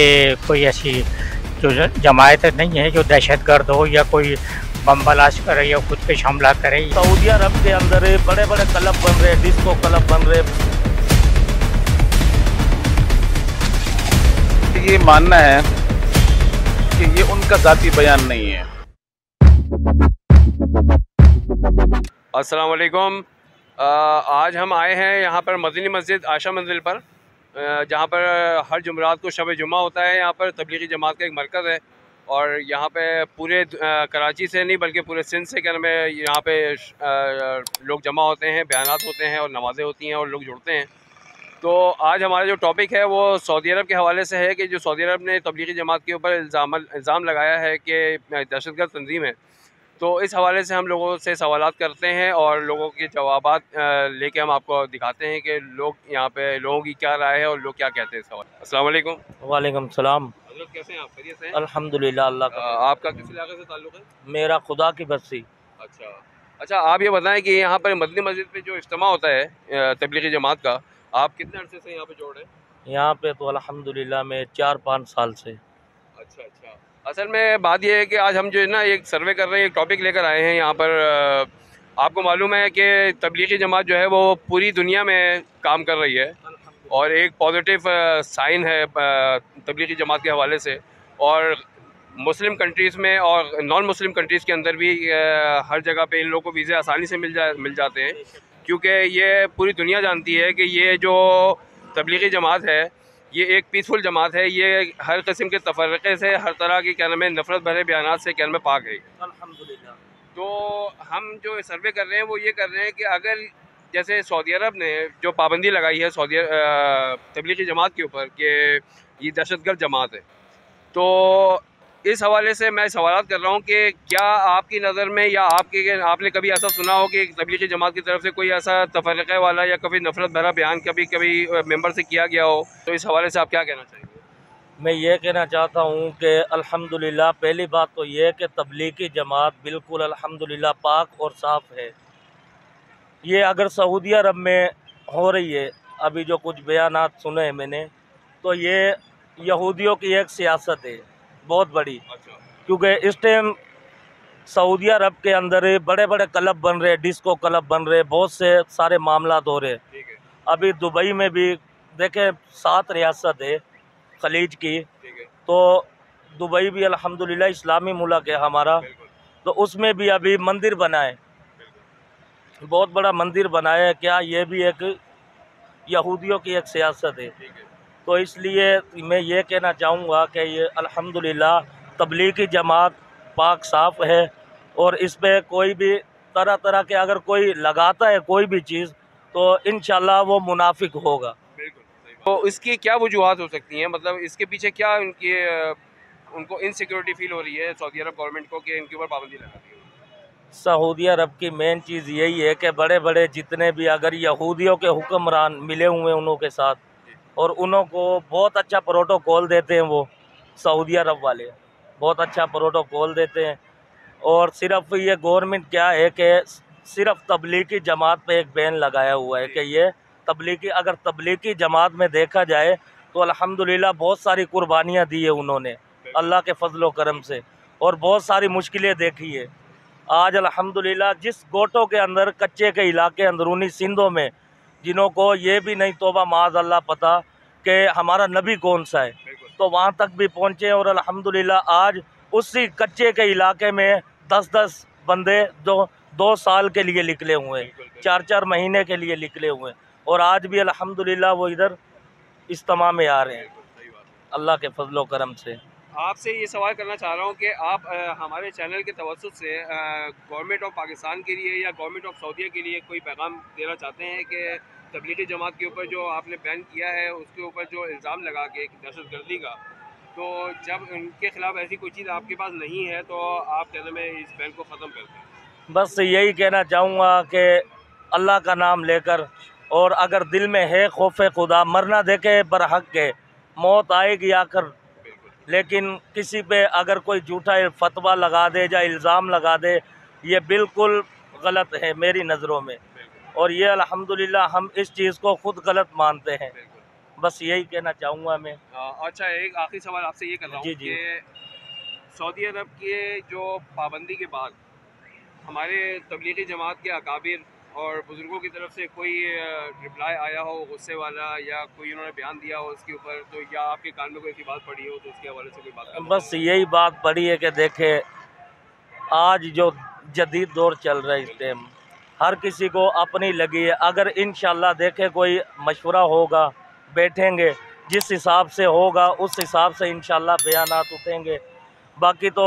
ये कोई ऐसी जो जमायत नहीं है जो दहशत गर्द हो या कोई बम ब्लास्ट करे या खुद पे हमला करे। सऊदी अरब के अंदर बड़े बड़े क्लब बन रहे, डिस्को क्लब बन रहे। ये मानना है कि ये उनका ज़ाती बयान नहीं है। अस्सलाम वालेकुम। आज हम आए हैं यहाँ पर मदनी मस्जिद आशा मंजिल पर, जहाँ पर हर जुमरात को शब जुमा होता है। यहाँ पर तबलीगी जमात का एक मरकज़ है और यहाँ पे पूरे कराची से नहीं बल्कि पूरे सिंध से क्या नाम है, यहाँ पे लोग जमा होते हैं, बयानात होते हैं और नमाज़ें होती हैं और लोग जुड़ते हैं। तो आज हमारा जो टॉपिक है वो सऊदी अरब के हवाले से है कि जो सऊदी अरब ने तबलीगी जमात के ऊपर इल्ज़ाम लगाया है कि दहशतगर्द तंजीम है। तो इस हवाले से हम लोगों से सवालात करते हैं और लोगों के जवाबात लेके हम आपको दिखाते हैं कि लोग यहाँ पे लोगों की क्या राय है और लोग क्या कहते हैं इस हवाले। अस्सलाम वालेकुम। वालेकुम सलाम। हज़रत कैसे हैं आप? खैरियत से हैं? अल्हम्दुलिल्लाह, अल्लाह का। आपका किस इलाके से ताल्लुक़ है? मेरा खुदा की बस्ती। अच्छा, आप ये बताएं कि यहाँ पर मदनी मस्जिद पे जो इज्तिमा होता है तबलीगी जमात का, आप कितने अरसे से यहाँ पे जोड़ रहे हैं? यहाँ पे तो अल्हम्दुलिल्लाह मैं 4-5 साल से। अच्छा। असल में बात यह है कि आज हम जो है ना एक सर्वे कर रहे हैं, एक टॉपिक लेकर आए हैं यहाँ पर। आपको मालूम है कि तबलीगी जमात जो है वो पूरी दुनिया में काम कर रही है और एक पॉजिटिव साइन है तबलीगी जमात के हवाले से। और मुस्लिम कंट्रीज़ में और नॉन मुस्लिम कंट्रीज़ के अंदर भी हर जगह पे इन लोगों को वीज़े आसानी से मिल जाते हैं, क्योंकि ये पूरी दुनिया जानती है कि ये जो तबलीगी जमात है ये एक पीसफुल जमात है। ये हर किस्म के तफर्रक़े से, हर तरह की क्या नाम है नफ़रत भरे बयानात से क्या नाम है पाक है अल्हम्दुलिल्लाह। तो हम जो सर्वे कर रहे हैं वो ये कर रहे हैं कि अगर जैसे सऊदी अरब ने जो पाबंदी लगाई है तबलीगी जमात के ऊपर कि ये दहशतगर्द जमात है, तो इस हवाले से मैं सवालात कर रहा हूँ कि क्या आपकी नज़र में या आपने कभी ऐसा सुना हो कि तबलीगी जमात की तरफ से कोई ऐसा तफर्रक़े वाला या कभी नफ़रत भरा बयान कभी मेंबर से किया गया हो? तो इस हवाले से आप क्या कहना चाहेंगे? मैं ये कहना चाहता हूँ कि अल्हम्दुलिल्लाह, पहली बात तो ये है कि तबलीगी जमात बिल्कुल अल्हम्दुलिल्लाह पाक और साफ़ है। ये अगर सऊदी अरब में हो रही है, अभी जो कुछ बयानात सुने हैं मैंने, तो ये यहूदियों की एक सियासत है बहुत बड़ी। अच्छा। क्योंकि इस टाइम सऊदी अरब के अंदर बड़े बड़े क्लब बन रहे, डिस्को क्लब बन रहे, बहुत से सारे मामला हो रहे। ठीक है। अभी दुबई में भी देखें 7 रियासत है खलीज की, ठीक है। तो दुबई भी अल्हम्दुलिल्लाह इस्लामी मुल्क है हमारा, तो उसमें भी अभी मंदिर बनाए, बहुत बड़ा मंदिर बनाया है। क्या ये भी एक यहूदियों की एक सियासत है? ठीक है। तो इसलिए मैं ये कहना चाहूँगा कि ये अल्हम्दुलिल्लाह तबलीगी जमात पाक साफ़ है और इस पे कोई भी तरह तरह के अगर कोई लगाता है कोई भी चीज़, तो इंशाल्लाह वो मुनाफिक होगा। बिल्कुल सही बात। तो इसकी क्या वजूहात हो सकती हैं? मतलब इसके पीछे क्या उनको इनसिक्योरिटी फील हो रही है सऊदी अरब गवर्नमेंट को कि इनके ऊपर पाबंदी लगा दी है? सऊदी अरब की मेन चीज़ यही है कि बड़े बड़े जितने भी अगर यहूदियों के हुक्मरान मिले हुए हैं उन्हों के साथ, और उन्हों को बहुत अच्छा प्रोटोकॉल देते हैं, वो सऊदी अरब वाले बहुत अच्छा प्रोटोकॉल देते हैं। और सिर्फ ये गवर्नमेंट क्या है कि सिर्फ तबलीगी जमात पे एक बैन लगाया हुआ है कि ये अगर तबलीगी जमात में देखा जाए तो अल्हम्दुलिल्लाह बहुत सारी कुर्बानियाँ दी है उन्होंने अल्लाह के फजलो करम से, और बहुत सारी मुश्किलें देखी है। आज अल्हम्दुलिल्लाह जिस गोटों के अंदर कच्चे के इलाके अंदरूनी सिंधों में, जिन्हों को ये भी नहीं तोबा माज़ अल्लाह पता कि हमारा नबी कौन सा है, तो वहाँ तक भी पहुँचे। और अल्हम्दुलिल्लाह आज उसी कच्चे के इलाके में 10-10 बंदे जो 2 साल के लिए निकले हुए हैं, 4-4 महीने के लिए निकले हुए हैं, और आज भी अल्हम्दुलिल्लाह वो इधर इज्तिमा में आ रहे हैं अल्लाह के फजलो करम से। आपसे ये सवाल करना चाह रहा हूँ कि आप हमारे चैनल के तवज्जुह से गवर्नमेंट ऑफ पाकिस्तान के लिए या गवर्नमेंट ऑफ सऊदीया के लिए कोई पैगाम देना चाहते हैं कि तबलीगी जमात के ऊपर जो आपने बैन किया है उसके ऊपर जो इल्ज़ाम लगा के दहशतगर्दी का, तो जब उनके ख़िलाफ़ ऐसी कोई चीज़ आपके पास नहीं है तो आप कहने में इस बैन को ख़त्म करते हैं? बस यही कहना चाहूँगा कि अल्लाह का नाम लेकर, और अगर दिल में है खौफ खुदा, मरना देखे बरहक के, मौत आएगी आकर, लेकिन किसी पे अगर कोई झूठा फतवा लगा दे या इल्ज़ाम लगा दे, ये बिल्कुल गलत है मेरी नज़रों में। और ये अल्हम्दुलिल्लाह हम इस चीज़ को ख़ुद गलत मानते हैं। बस यही कहना चाहूँगा मैं। अच्छा, एक आखिरी सवाल आपसे ये कर रहा हूँ जी, जी। कि सऊदी अरब की जो पाबंदी के बाद हमारे तबलीगी जमात के अकाबिर और बुज़ुर्गों की तरफ से कोई रिप्लाई आया हो गुस्से वाला, या कोई उन्होंने बयान दिया हो उसके ऊपर, तो या आपके कान में कोई ऐसी बात पड़ी हो तो उसके हवाले से कोई बात करना बस यही बात पड़ी है कि देखे आज जो जदीद दौर चल रहा है इस टाइम, हर किसी को अपनी लगी है। अगर इंशाल्लाह देखे कोई मशवरा होगा, बैठेंगे, जिस हिसाब से होगा उस हिसाब से इंशाल्लाह बयानात उठेंगे। बाकी तो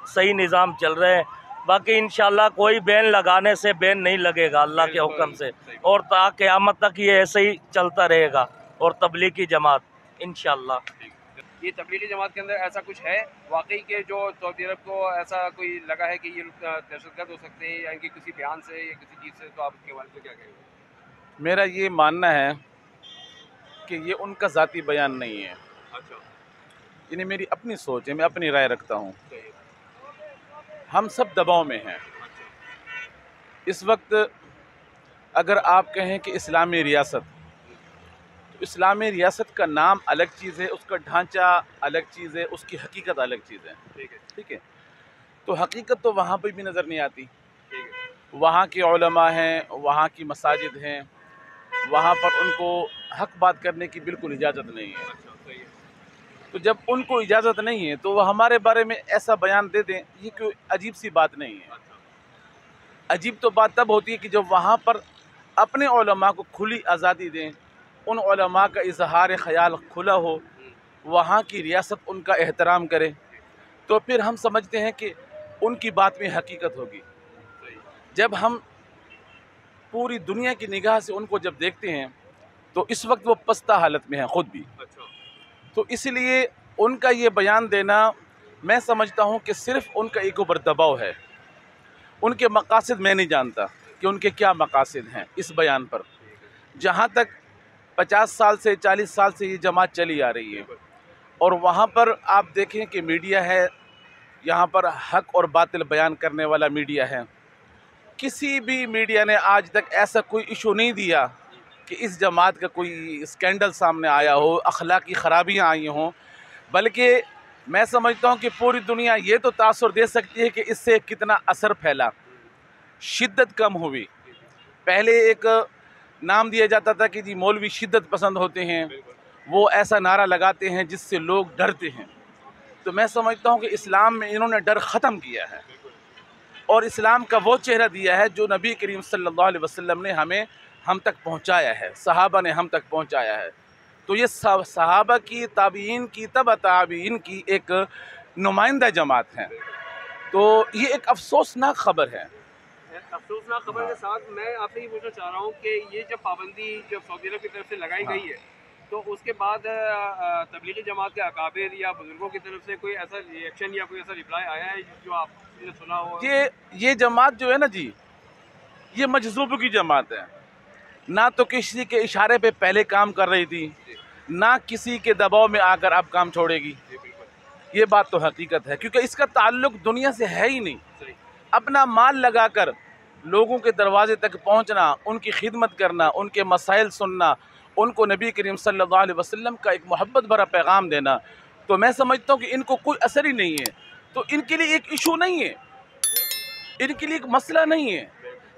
सही निज़ाम चल रहे हैं। बाकी इंशाल्लाह कोई बैन लगाने से बैन नहीं लगेगा अल्लाह के हुक्म से, और ता क़यामत तक ये ऐसे ही चलता रहेगा। और तबलीगी जमात इंशाल्लाह, ये तबलीगी जमात के अंदर ऐसा कुछ है वाकई के जो सऊदी अरब को ऐसा कोई लगा है कि ये दहशतगर्द हो सकते हैं, या इनके किसी बयान से या किसी चीज़ से, तो आप इसके बारे में क्या कहेंगे? मेरा ये मानना है कि ये उनका ज़ाती बयान नहीं है। अच्छा, इन्हें मेरी अपनी सोच है, मैं अपनी राय रखता हूँ। हम सब दबाव में हैं इस वक्त। अगर आप कहें कि इस्लामी रियासत, तो इस्लामी रियासत का नाम अलग चीज़ है, उसका ढांचा अलग चीज़ है, उसकी हकीकत अलग चीज़ है। ठीक है। तो हकीकत तो वहाँ पर भी नज़र नहीं आती। वहाँ के उलमा हैं, वहाँ की मसाजिद हैं, वहाँ पर उनको हक बात करने की बिल्कुल इजाज़त नहीं है। तो जब उनको इजाज़त नहीं है तो वह हमारे बारे में ऐसा बयान दे दें, ये कोई अजीब सी बात नहीं है। अजीब तो बात तब होती है कि जब वहाँ पर अपने उलमा को खुली आज़ादी दें, उन उलमा का इजहार ख़याल खुला हो, वहाँ की रियासत उनका एहतराम करे, तो फिर हम समझते हैं कि उनकी बात में हकीकत होगी। जब हम पूरी दुनिया की निगाह से उनको जब देखते हैं तो इस वक्त वो पस्ता हालत में है ख़ुद भी। तो इसलिए उनका ये बयान देना, मैं समझता हूँ कि सिर्फ़ उनका एक ऊपर दबाव है। उनके मकासद मैं नहीं जानता कि उनके क्या मकासद हैं इस बयान पर। जहाँ तक 50 साल से 40 साल से ये जमात चली आ रही है, और वहाँ पर आप देखें कि मीडिया है, यहाँ पर हक और बातिल बयान करने वाला मीडिया है। किसी भी मीडिया ने आज तक ऐसा कोई इशू नहीं दिया कि इस जमात का कोई स्कैंडल सामने आया हो, अखलाकी ख़राबियाँ आई हों। बल्कि मैं समझता हूँ कि पूरी दुनिया ये तो तासुर दे सकती है कि इससे कितना असर फैला, शिद्दत कम हुई। पहले एक नाम दिया जाता था कि जी मौलवी शिद्दत पसंद होते हैं, वो ऐसा नारा लगाते हैं जिससे लोग डरते हैं। तो मैं समझता हूँ कि इस्लाम में इन्होंने डर ख़त्म किया है, और इस्लाम का वो चेहरा दिया है जो नबी करीम सल्लल्लाहु अलैहि वसल्लम ने हम तक पहुँचाया है, सहाबा ने हम तक पहुँचाया है। तो ये सहाबा की, ताबीन की, तब ताबीन की एक नुमाइंदा जमात है। तो ये एक अफसोसनाक ख़बर है। अफसोसनाक खबर के साथ मैं आपसे ये पूछना चाह रहा हूँ कि ये जब पाबंदी जब सऊदी अरब की तरफ से लगाई गई है, तो उसके बाद तबलीगी जमात के अकाबिर या बुजुर्गों की तरफ से कोई ऐसा रिएक्शन या कोई ऐसा रिप्लाई आया है जो आपने सुना हो? ये जमात जो है ना जी, ये मजज़ूब की जमात है। ना तो किसी के इशारे पे पहले काम कर रही थी, ना किसी के दबाव में आकर अब काम छोड़ेगी। ये बात तो हकीकत है, क्योंकि इसका ताल्लुक दुनिया से है ही नहीं। अपना माल लगाकर लोगों के दरवाजे तक पहुंचना, उनकी खिदमत करना, उनके मसाइल सुनना, उनको नबी करीम सल्लल्लाहु अलैहि वसल्लम का एक मोहब्बत भरा पैगाम देना, तो मैं समझता हूँ कि इनको कोई असर ही नहीं है। तो इनके लिए एक इशू नहीं है, इनके लिए एक मसला नहीं है।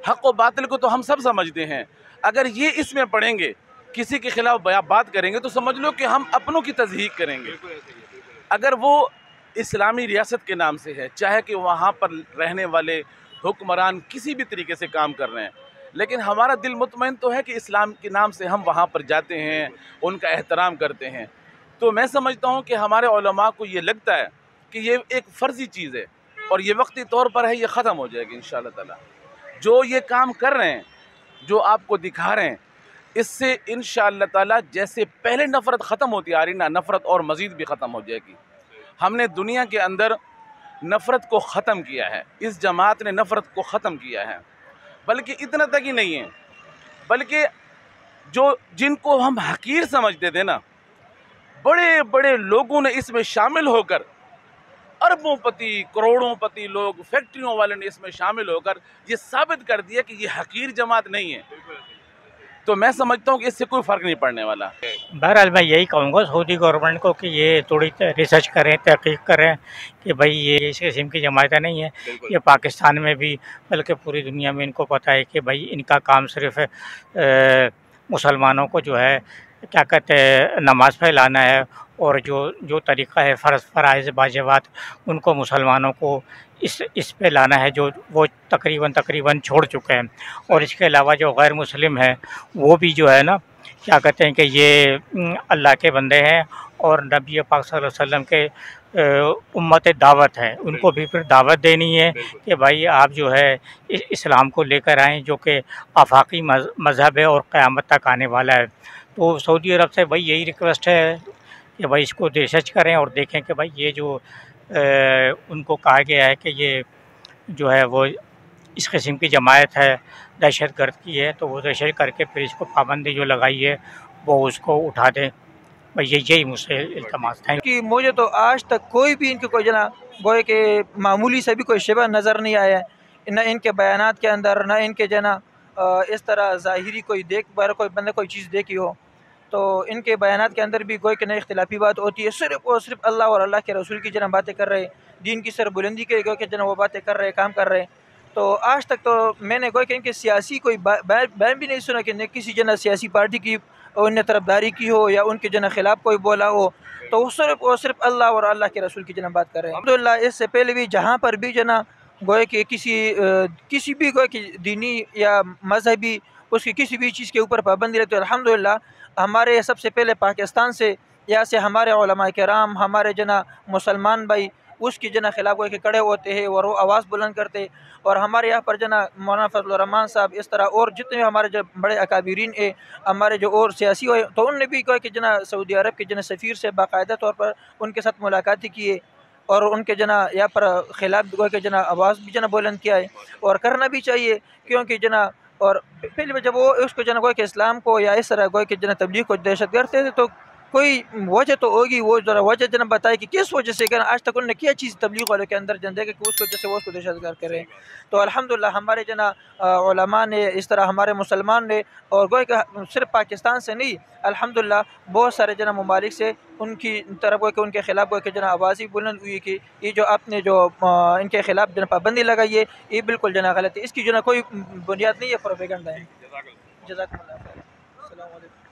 हक़ व बातिल को तो हम सब समझते हैं। अगर ये इसमें पढ़ेंगे, किसी के खिलाफ बात करेंगे, तो समझ लो कि हम अपनों की तज़हीक करेंगे। अगर वो इस्लामी रियासत के नाम से है, चाहे कि वहाँ पर रहने वाले हुक्मरान किसी भी तरीके से काम कर रहे हैं, लेकिन हमारा दिल मुतमईन तो है कि इस्लाम के नाम से हम वहाँ पर जाते हैं, उनका एहतराम करते हैं। तो मैं समझता हूँ कि हमारे उलमा को ये लगता है कि ये एक फ़र्ज़ी चीज़ है, और ये वक्ती तौर पर है, ये ख़त्म हो जाएगी इंशाअल्लाह ताला। जो ये काम कर रहे हैं, जो आपको दिखा रहे हैं, इससे इंशाअल्लाह ताला जैसे पहले नफ़रत ख़त्म होती आ रही ना, नफ़रत और मज़ीद भी ख़त्म हो जाएगी। हमने दुनिया के अंदर नफ़रत को ख़त्म किया है, इस जमात ने नफ़रत को ख़त्म किया है। बल्कि इतना तक ही नहीं है, बल्कि जिनको हम हकीर समझते थे ना, बड़े बड़े लोगों ने इसमें शामिल होकर, अरबोंपति करोड़ोंपति लोग, फैक्ट्रियों वाले ने इसमें शामिल होकर ये साबित कर दिया कि ये हकीर जमात नहीं है। तो मैं समझता हूँ कि इससे कोई फ़र्क नहीं पड़ने वाला। बहरहाल मैं यही कहूँगा सऊदी गवर्नमेंट को कि ये थोड़ी रिसर्च करें, तहकीक करें कि भाई ये इस किस्म की जमायतें नहीं है। ये पाकिस्तान में भी बल्कि पूरी दुनिया में इनको पता है कि भाई इनका काम सिर्फ मुसलमानों को जो है क्या कहते हैं नमाज फैलाना है, और जो जो तरीक़ा है फ़राइज़ वाजिबात उनको मुसलमानों को इस पे लाना है जो वो तकरीबन छोड़ चुके हैं। और इसके अलावा जो गैर मुस्लिम है वो भी जो है ना क्या कहते हैं कि ये अल्लाह के बंदे हैं और नबी पाक सल्लल्लाहु अलैहि वसल्लम के उम्मत दावत है, उनको भी फिर दावत देनी है कि भाई आप जो है इस्लाम को लेकर आएँ जो कि आफाकी मज़हब है और क़यामत तक आने वाला है। तो सऊदी अरब से भाई यही रिक्वेस्ट है कि भाई इसको रिसर्च करें और देखें कि भाई ये जो उनको कहा गया है कि ये जो है वो इस किस्म की जमायत है, दहशत गर्द की है, तो वो रिसर्च करके फिर इसको पाबंदी जो लगाई है वो उसको उठा दें। भाई यही मुझसे इल्तमास था कि मुझे तो आज तक कोई भी इनके कोई जना गोए के मामूली से भी कोई शिबा नज़र नहीं आया है, न इनके बयानात के अंदर, न इनके जना इस तरह ज़ाहिरी कोई कोई बंदे कोई चीज़ देखी हो। तो इनके बयानात के अंदर भी कोई कि नई इख्तिलाफी बात होती है, सिर्फ़ और सिर्फ अल्लाह और अल्लाह के रसूल की जना बातें कर रहे, दीन की सरबुलंदी के जना वो बातें कर रहे, काम कर रहे। तो आज तक तो मैंने कोई कि इनके सियासी कोई बयान भी नहीं सुना कि न किसी जना सियासी पार्टी की उन्हें तरफदारी की हो या उनके जना खिलाफ कोई बोला हो। तो वो सिर्फ अल्लाह और अल्लाह के रसूल की जना बात कर रहे हैं। अल्हम्दुलिल्लाह इससे पहले भी जहाँ पर भी जना गोए कि किसी भी गोए कि दीनी या मजहबी उसकी किसी भी चीज़ के ऊपर पाबंदी रहती है, अल्हम्दुलिल्लाह हमारे सबसे पहले पाकिस्तान से या से हमारे उलमा किराम, हमारे जना मुसलमान भाई उसकी जना खिलाफ कोई के खड़े होते हैं और वो आवाज़ बुलंद करते। और हमारे यहाँ पर जना मौलाना फजल रहमान साहब इस तरह और जितने भी हमारे जो बड़े अकाबिरीन है, हमारे जो और सियासी हुए, तो उनने भी कहा कि जना सऊदी अरब के जना सफ़ीर से बाकायदा तौर पर उनके साथ मुलाकातें की है और उनके जना यहाँ पर खिलाफ के जना आवाज़ भी जना बुलंद किया है और करना भी चाहिए। क्योंकि जना और पहले जब वो उसको जना कोई के इस्लाम को या इस तरह कोई के जना तबलीग को दहशत करते थे, तो कोई वजह तो होगी, वो ज़रा वजह जना बताए कि किस वजह से कर आज तक उन्होंने क्या चीज़ तबलीग वालों के अंदर जन देखे कि उस वजह से वो उसको दहशतगर्द करें। तो अल्हम्दुलिल्लाह हमारे जना उलमा ने इस तरह हमारे मुसलमान ने और गोए का सिर्फ पाकिस्तान से नहीं, अल्हम्दुलिल्लाह बहुत सारे जना ममालिक से उनकी तरफ गोए के उनके खिलाफ गोए के जना आवाज़ ही बुलंद हुई कि ये जो आपने जो इनके खिलाफ जना पाबंदी लगाई है ये बिल्कुल जना गलत है, इसकी जना कोई बुनियाद नहीं है, प्रोपेगेंडा है। जज़ाकल्लाह खैर। अस्सलामु अलैकुम।